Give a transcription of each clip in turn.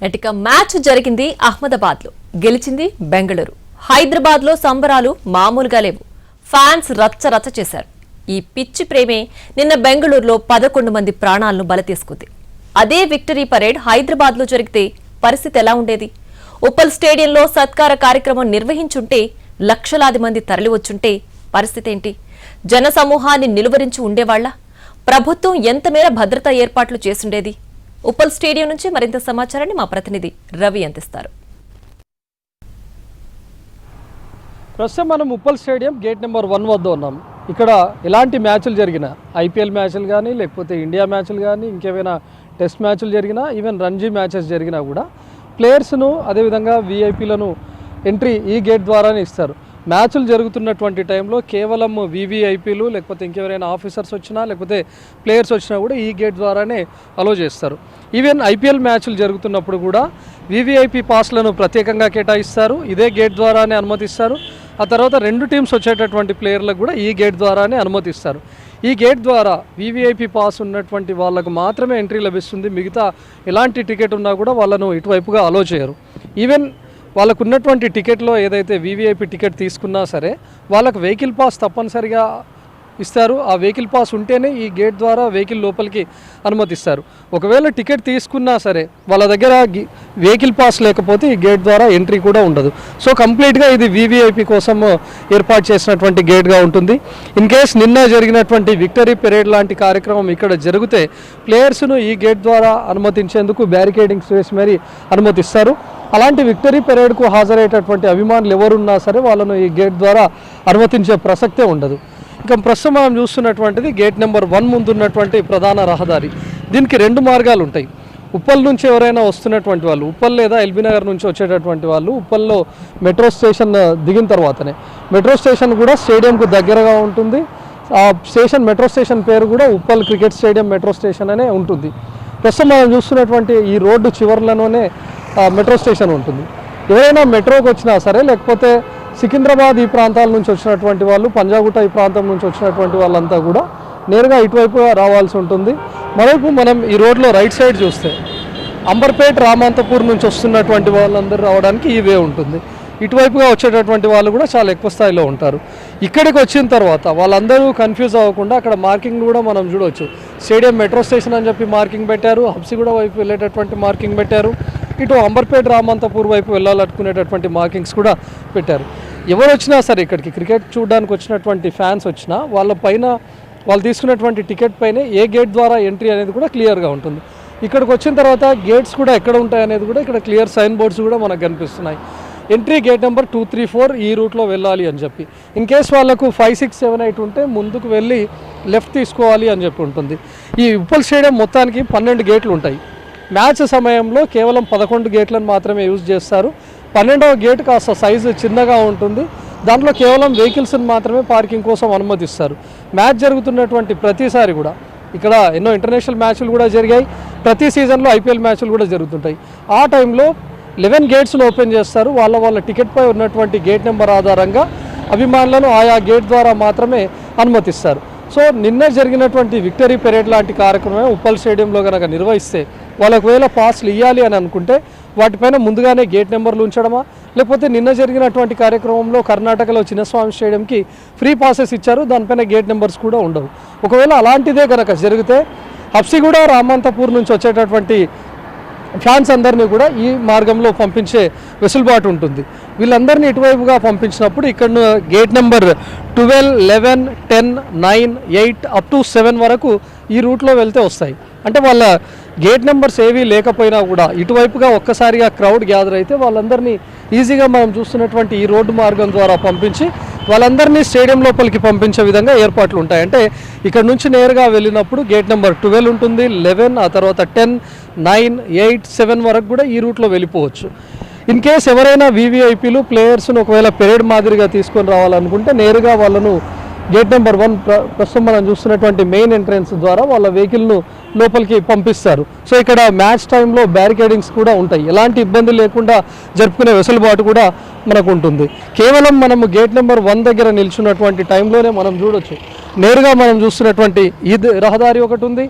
ఇక మ్యాచ్ జరిగింది అహ్మదాబాద్లో, గెలిచింది బెంగళూరు. హైదరాబాద్లో సంబరాలు మామూలుగా లేవు. ఫ్యాన్స్ రచ్చ చేశారు. ఈ పిచ్చి ప్రేమే నిన్న బెంగళూరులో 11 మంది ప్రాణాలను బలితీసుకుంది. అదే విక్టరీ పరేడ్ హైదరాబాద్లో జరిగితే పరిస్థితి ఎలా ఉండేది? ఉప్పల్ స్టేడియంలో సత్కార కార్యక్రమం నిర్వహించుంటే, లక్షలాది మంది తరలివచ్చుంటే పరిస్థితి ఏంటి? జన సమూహాన్ని నిలువరించి ఉండేవాళ్ల? ప్రభుత్వం ఎంతమేర భద్రతా ఏర్పాట్లు చేసుండేది? ఉప్పల్ స్టేడియం నుంచి మరింత సమాచారాన్ని మా ప్రతినిధి రవి అందిస్తారు. ప్రస్తుతం మనం ఉప్పల్ స్టేడియం గేట్ నెంబర్ 1 వద్ద ఉన్నాం. ఇక్కడ ఎలాంటి మ్యాచ్లు జరిగినా, ఐపీఎల్ మ్యాచ్లు కానీ, లేకపోతే ఇండియా మ్యాచ్లు కానీ, ఇంకేమైనా టెస్ట్ మ్యాచ్లు జరిగినా, ఈవెన్ రంజీ మ్యాచెస్ జరిగినా కూడా ప్లేయర్స్ను అదేవిధంగా వీఐపీలను ఎంట్రీ ఈ గేట్ ద్వారానే ఇస్తారు. మ్యాచ్లు జరుగుతున్నటువంటి టైంలో కేవలం వీవీఐపీలు లేకపోతే ఇంకెవరైనా ఆఫీసర్స్ వచ్చినా లేకపోతే ప్లేయర్స్ వచ్చినా కూడా ఈ గేట్ ద్వారానే అలో చేస్తారు. ఈవెన్ ఐపీఎల్ మ్యాచ్లు జరుగుతున్నప్పుడు కూడా వీవీఐపీ పాస్లను ప్రత్యేకంగా కేటాయిస్తారు, ఇదే గేట్ ద్వారానే అనుమతిస్తారు. ఆ తర్వాత 2 టీమ్స్ వచ్చేటటువంటి ప్లేయర్లకు కూడా ఈ గేట్ ద్వారానే అనుమతిస్తారు. ఈ గేట్ ద్వారా వీవీఐపీ పాస్ ఉన్నటువంటి వాళ్ళకు మాత్రమే ఎంట్రీ లభిస్తుంది. మిగతా ఎలాంటి టికెట్ ఉన్నా కూడా వాళ్ళను ఇటువైపుగా అలో చేయరు. ఈవెన్ వాళ్ళకు ఉన్నటువంటి టికెట్లో ఏదైతే వీవీఐపీ టికెట్ తీసుకున్నా సరే వాళ్ళకు వెహికల్ పాస్ తప్పనిసరిగా ఇస్తారు. ఆ వెహికల్ పాస్ ఉంటేనే ఈ గేట్ ద్వారా వెహికల్ లోపలికి అనుమతిస్తారు. ఒకవేళ టికెట్ తీసుకున్నా సరే వాళ్ళ దగ్గర వెహికల్ పాస్ లేకపోతే ఈ గేట్ ద్వారా ఎంట్రీ కూడా ఉండదు. సో కంప్లీట్గా ఇది వీవీఐపీ కోసం ఏర్పాటు చేసినటువంటి గేట్గా ఉంటుంది. ఇన్ కేస్ నిన్న జరిగినటువంటి విక్టరీ పెరేడ్ లాంటి కార్యక్రమం ఇక్కడ జరిగితే ప్లేయర్స్ను ఈ గేట్ ద్వారా అనుమతించేందుకు బ్యారికేడింగ్స్ వేసి మరీ అనుమతిస్తారు. అలాంటి విక్టరీ పెరేడ్కు హాజరయ్యేటటువంటి అభిమానులు ఎవరున్నా సరే వాళ్ళను ఈ గేట్ ద్వారా అనుమతించే ప్రసక్తే ఉండదు. ఇక ప్రస్తుతం మనం చూస్తున్నటువంటిది గేట్ నెంబర్ 1 ముందు ఉన్నటువంటి ప్రధాన రహదారి. దీనికి 2 మార్గాలు ఉంటాయి. ఉప్పల్ నుంచి ఎవరైనా వస్తున్నటువంటి వాళ్ళు, ఉప్పల్ లేదా ఎల్బీనగర్ నుంచి వచ్చేటటువంటి వాళ్ళు ఉప్పల్లో మెట్రో స్టేషన్ దిగిన తర్వాతనే, మెట్రో స్టేషన్ కూడా స్టేడియంకు దగ్గరగా ఉంటుంది. ఆ స్టేషన్ మెట్రో స్టేషన్ పేరు కూడా Uppal cricket stadium metro station అనే ఉంటుంది. ప్రస్తుతం మనం చూస్తున్నటువంటి ఈ రోడ్డు చివరిలోనే మెట్రో స్టేషన్ ఉంటుంది. ఎవరైనా మెట్రోకి వచ్చినా సరే లేకపోతే సికింద్రాబాద్ ఈ ప్రాంతాల నుంచి వచ్చినటువంటి వాళ్ళు, పంజాగుట్ట ఈ ప్రాంతం నుంచి వచ్చినటువంటి వాళ్ళంతా కూడా నేరుగా ఇటువైపుగా రావాల్సి ఉంటుంది. మరోవైపు మనం ఈ రోడ్లో రైట్ సైడ్ చూస్తే అంబర్పేట్ రామాంతపూర్ నుంచి వస్తున్నటువంటి వాళ్ళందరూ రావడానికి ఈ వే ఉంటుంది. ఇటువైపుగా వచ్చేటటువంటి వాళ్ళు కూడా చాలా ఎక్కువ స్థాయిలో ఉంటారు. ఇక్కడికి వచ్చిన తర్వాత వాళ్ళందరూ కన్ఫ్యూజ్ అవ్వకుండా అక్కడ మార్కింగ్ కూడా మనం చూడవచ్చు. స్టేడియం మెట్రో స్టేషన్ అని చెప్పి మార్కింగ్ పెట్టారు, హబ్సిగూడ వైపు వెళ్ళేటటువంటి మార్కింగ్ పెట్టారు, ఇటు అంబర్పేట్ రామాంతపూర్ వైపు వెళ్ళాలనుకునేటటువంటి మార్కింగ్స్ కూడా పెట్టారు. ఎవరు వచ్చినా సరే ఇక్కడికి క్రికెట్ చూడడానికి వచ్చినటువంటి ఫ్యాన్స్ వచ్చినా వాళ్ళ పైన వాళ్ళు తీసుకున్నటువంటి టికెట్ పైన ఏ గేట్ ద్వారా ఎంట్రీ అనేది కూడా క్లియర్గా ఉంటుంది. ఇక్కడికి వచ్చిన తర్వాత గేట్స్ కూడా ఎక్కడ ఉంటాయి అనేది కూడా ఇక్కడ క్లియర్ సైన్ బోర్డ్స్ కూడా మనకు కనిపిస్తున్నాయి. ఎంట్రీ గేట్ నెంబర్ 2, 3, 4 ఈ రూట్లో వెళ్ళాలి అని చెప్పి. ఇన్ కేస్ వాళ్ళకు 5, 6, 7, 8 ఉంటే ముందుకు వెళ్ళి లెఫ్ట్ తీసుకోవాలి అని చెప్పి ఉంటుంది. ఈ ఉప్పల్ స్టేడియం మొత్తానికి 12 గేట్లు ఉంటాయి. మ్యాచ్ సమయంలో కేవలం 11 గేట్లను మాత్రమే యూజ్ చేస్తారు. 12వ గేట్ కాస్త సైజు చిన్నగా ఉంటుంది. దాంట్లో కేవలం వెహికల్స్ని మాత్రమే పార్కింగ్ కోసం అనుమతిస్తారు. మ్యాచ్ జరుగుతున్నటువంటి ప్రతిసారి కూడా ఇక్కడ ఎన్నో ఇంటర్నేషనల్ మ్యాచ్లు కూడా జరిగాయి. ప్రతి సీజన్లో ఐపీఎల్ మ్యాచ్లు కూడా జరుగుతుంటాయి. ఆ టైంలో 11 గేట్స్ను ఓపెన్ చేస్తారు. వాళ్ళ టికెట్పై ఉన్నటువంటి గేట్ నెంబర్ ఆధారంగా అభిమానులను ఆయా గేట్ ద్వారా మాత్రమే అనుమతిస్తారు. సో నిన్న జరిగినటువంటి విక్టరీ పెరేడ్ లాంటి కార్యక్రమం ఉప్పల్ స్టేడియంలో కనుక నిర్వహిస్తే వాళ్ళకు వేళ పాస్లు ఇవ్వాలి అని అనుకుంటే వాటిపైన ముందుగానే గేట్ నెంబర్లు ఉంచడమా, లేకపోతే నిన్న జరిగినటువంటి కార్యక్రమంలో కర్ణాటకలో చిన్నస్వామి స్టేడియంకి ఫ్రీ పాసెస్ ఇచ్చారు, దానిపైన గేట్ నెంబర్స్ కూడా ఉండవు. ఒకవేళ అలాంటిదే కనుక జరిగితే హబ్సిగూడ రామాంతపూర్ నుంచి వచ్చేటటువంటి ఫ్యాన్స్ అందరినీ కూడా ఈ మార్గంలో పంపించే వెసులుబాటు ఉంటుంది. వీళ్ళందరినీ ఇటువైపుగా పంపించినప్పుడు ఇక్కడ గేట్ నెంబర్ 12, 11, 10, 9, 8 అప్ టు 7 వరకు ఈ రూట్లో వెళ్తే వస్తాయి. అంటే వాళ్ళ గేట్ నెంబర్స్ ఏవీ లేకపోయినా కూడా ఇటువైపుగా ఒక్కసారిగా క్రౌడ్ గ్యాదర్ అయితే వాళ్ళందరినీ ఈజీగా మనం చూస్తున్నటువంటి ఈ రోడ్డు మార్గం ద్వారా పంపించి వాళ్ళందరినీ స్టేడియం లోపలికి పంపించే విధంగా ఏర్పాట్లు ఉంటాయి. అంటే ఇక్కడ నుంచి నేరుగా వెళ్ళినప్పుడు గేట్ నెంబర్ 12 ఉంటుంది, 11, ఆ తర్వాత 10, 9, 8, 7 వరకు కూడా ఈ రూట్లో వెళ్ళిపోవచ్చు. ఇన్ కేస్ ఎవరైనా వీవీఐపీలు ప్లేయర్స్ను ఒకవేళ పెరేడ్ మాదిరిగా తీసుకొని రావాలనుకుంటే నేరుగా వాళ్ళను గేట్ నెంబర్ 1 ప్రస్తుతం మనం చూస్తున్నటువంటి మెయిన్ ఎంట్రన్స్ ద్వారా వాళ్ళ వెహికల్ను లోపలికి పంపిస్తారు. సో ఇక్కడ మ్యాచ్ టైంలో బ్యారికేడింగ్స్ కూడా ఉంటాయి. ఎలాంటి ఇబ్బంది లేకుండా జరుపుకునే వెసులుబాటు కూడా మనకు ఉంటుంది. కేవలం మనము గేట్ నెంబర్ 1 దగ్గర నిల్చున్నటువంటి టైంలోనే మనం చూడొచ్చు, నేరుగా మనం చూస్తున్నటువంటి ఈ రహదారి ఒకటి ఉంది,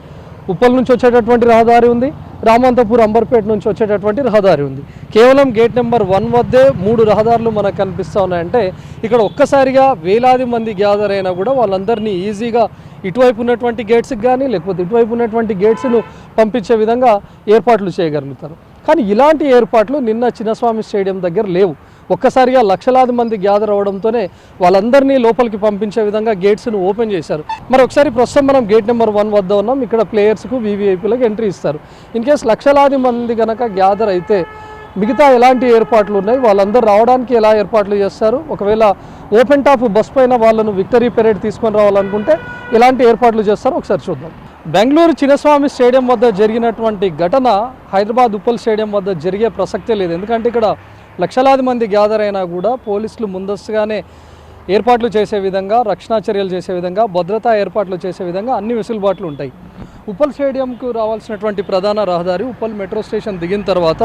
ఉప్పల్ నుంచి వచ్చేటటువంటి రహదారి ఉంది, రామంతపూర్ అంబర్పేట నుంచి వచ్చేటటువంటి రహదారి ఉంది. కేవలం గేట్ నెంబర్ 1 వద్దే 3 రహదారులు మనకు కనిపిస్తూ ఉన్నాయంటే ఇక్కడ ఒక్కసారిగా వేలాది మంది గ్యాదర్ అయినా కూడా వాళ్ళందరినీ ఈజీగా ఇటువైపు ఉన్నటువంటి గేట్స్కి కానీ లేకపోతే ఇటువైపు ఉన్నటువంటి గేట్స్ను పంపించే విధంగా ఏర్పాట్లు చేయగలుగుతారు. కానీ ఇలాంటి ఏర్పాట్లు నిన్న చిన్నస్వామి స్టేడియం దగ్గర లేవు. ఒక్కసారిగా లక్షలాది మంది గ్యాదర్ అవ్వడంతోనే వాళ్ళందరినీ లోపలికి పంపించే విధంగా గేట్స్ను ఓపెన్ చేశారు. మరి ఒకసారి ప్రస్తుతం మనం గేట్ నెంబర్ 1 వద్ద ఉన్నాం. ఇక్కడ ప్లేయర్స్కు వీవీఐపీలకు ఎంట్రీ ఇస్తారు. ఇన్ కేస్ లక్షలాది మంది కనుక గ్యాదర్ అయితే మిగతా ఎలాంటి ఏర్పాట్లు ఉన్నాయి, వాళ్ళందరూ రావడానికి ఎలా ఏర్పాట్లు చేస్తారు, ఒకవేళ ఓపెన్ టాప్ బస్ పైన వాళ్ళను విక్టరీ పెరేడ్ తీసుకొని రావాలనుకుంటే ఎలాంటి ఏర్పాట్లు చేస్తారో ఒకసారి చూద్దాం. బెంగళూరు చిన్నస్వామి స్టేడియం వద్ద జరిగినటువంటి ఘటన హైదరాబాద్ ఉప్పల్ స్టేడియం వద్ద జరిగే ప్రసక్తే లేదు. ఎందుకంటే ఇక్కడ లక్షలాది మంది గ్యాదర్ అయినా కూడా పోలీసులు ముందస్తుగానే ఏర్పాట్లు చేసే విధంగా, రక్షణా చర్యలు చేసే విధంగా, భద్రతా ఏర్పాట్లు చేసే విధంగా అన్ని వెసులుబాట్లు ఉంటాయి. ఉప్పల్ స్టేడియంకు రావాల్సినటువంటి ప్రధాన రహదారి ఉప్పల్ మెట్రో స్టేషన్ దిగిన తర్వాత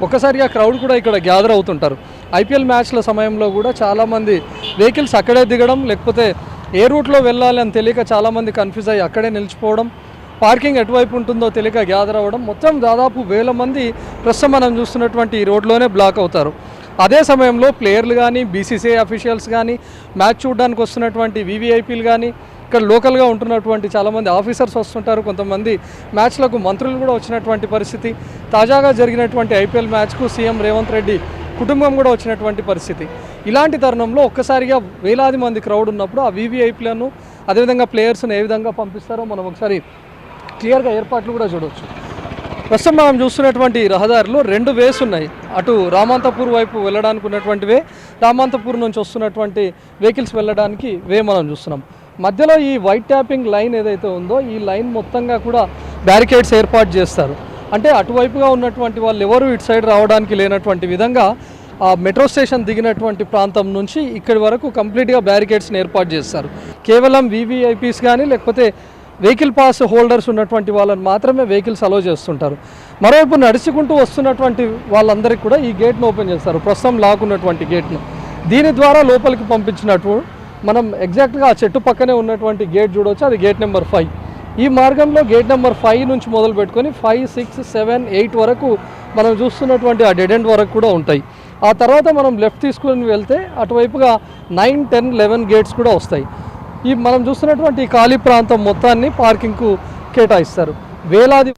ఒక్కసారిగా క్రౌడ్ కూడా ఇక్కడ గ్యాదర్ అవుతుంటారు. ఐపీఎల్ మ్యాచ్ల సమయంలో కూడా చాలామంది వెహికల్స్ అక్కడే దిగడం, లేకపోతే ఏ రూట్లో వెళ్ళాలి అని తెలియక చాలామంది కన్ఫ్యూజ్ అయ్యి అక్కడే నిలిచిపోవడం, పార్కింగ్ ఎటువైపు ఉంటుందో తెలియక గ్యాదర్ అవ్వడం, మొత్తం దాదాపు వేల మంది ప్రస్తుతం మనం చూస్తున్నటువంటి ఈ రోడ్లోనే బ్లాక్ అవుతారు. అదే సమయంలో ప్లేయర్లు కానీ, బీసీసీఐ అఫీషియల్స్ కానీ, మ్యాచ్ చూడడానికి వస్తున్నటువంటి వీవీఐపీలు కానీ, ఇక్కడ లోకల్గా ఉంటున్నటువంటి చాలామంది ఆఫీసర్స్ వస్తుంటారు. కొంతమంది మ్యాచ్లకు మంత్రులు కూడా వచ్చినటువంటి పరిస్థితి. తాజాగా జరిగినటువంటి ఐపీఎల్ మ్యాచ్కు సీఎం రేవంత్ రెడ్డి కుటుంబం కూడా వచ్చినటువంటి పరిస్థితి. ఇలాంటి తరుణంలో ఒక్కసారిగా వేలాది మంది క్రౌడ్ ఉన్నప్పుడు ఆ వీవీఐపీలను అదేవిధంగా ప్లేయర్స్ను ఏ విధంగా పంపిస్తారో మనం ఒకసారి క్లియర్గా ఏర్పాట్లు కూడా చూడవచ్చు. ప్రస్తుతం మనం చూస్తున్నటువంటి రహదారిలో 2 వేస్ ఉన్నాయి. అటు రామంతపూర్ వైపు వెళ్ళడానికి ఉన్నటువంటి వే, రామంతపూర్ నుంచి వస్తున్నటువంటి వెహికల్స్ వెళ్ళడానికి వే మనం చూస్తున్నాం. మధ్యలో ఈ వైట్ ట్యాపింగ్ లైన్ ఏదైతే ఉందో ఈ లైన్ మొత్తంగా కూడా బ్యారికేడ్స్ ఏర్పాటు చేస్తారు. అంటే అటువైపుగా ఉన్నటువంటి వాళ్ళు ఎవరు ఇటు సైడ్ రావడానికి లేనటువంటి విధంగా ఆ మెట్రో స్టేషన్ దిగినటువంటి ప్రాంతం నుంచి ఇక్కడి వరకు కంప్లీట్గా బ్యారికేడ్స్ని ఏర్పాటు చేస్తారు. కేవలం వీవీఐపీస్ కానీ లేకపోతే వెహికల్ పాస్ హోల్డర్స్ ఉన్నటువంటి వాళ్ళని మాత్రమే వెహికల్స్ అలో చేస్తుంటారు. మరోవైపు నడుచుకుంటూ వస్తున్నటువంటి వాళ్ళందరికీ కూడా ఈ గేట్ను ఓపెన్ చేస్తారు, ప్రస్తుతం లాక్ ఉన్నటువంటి గేట్ను. దీని ద్వారా లోపలికి పంపించినట్టు మనం ఎగ్జాక్ట్గా ఆ చెట్టు పక్కనే ఉన్నటువంటి గేట్ చూడవచ్చు, అది గేట్ నెంబర్ 5. ఈ మార్గంలో గేట్ నెంబర్ 5 నుంచి మొదలు పెట్టుకొని 5, 6, 7, 8 వరకు మనం చూస్తున్నటువంటి ఆ డెడ్ ఎండ్ వరకు కూడా ఉంటాయి. ఆ తర్వాత మనం లెఫ్ట్ తీసుకుని వెళ్తే అటువైపుగా 9, 10, 11 గేట్స్ కూడా వస్తాయి. ఈ మనం చూస్తున్నటువంటి ఖాళీ ప్రాంతం మొత్తాన్ని పార్కింగ్కు కేటాయిస్తారు. వేలాది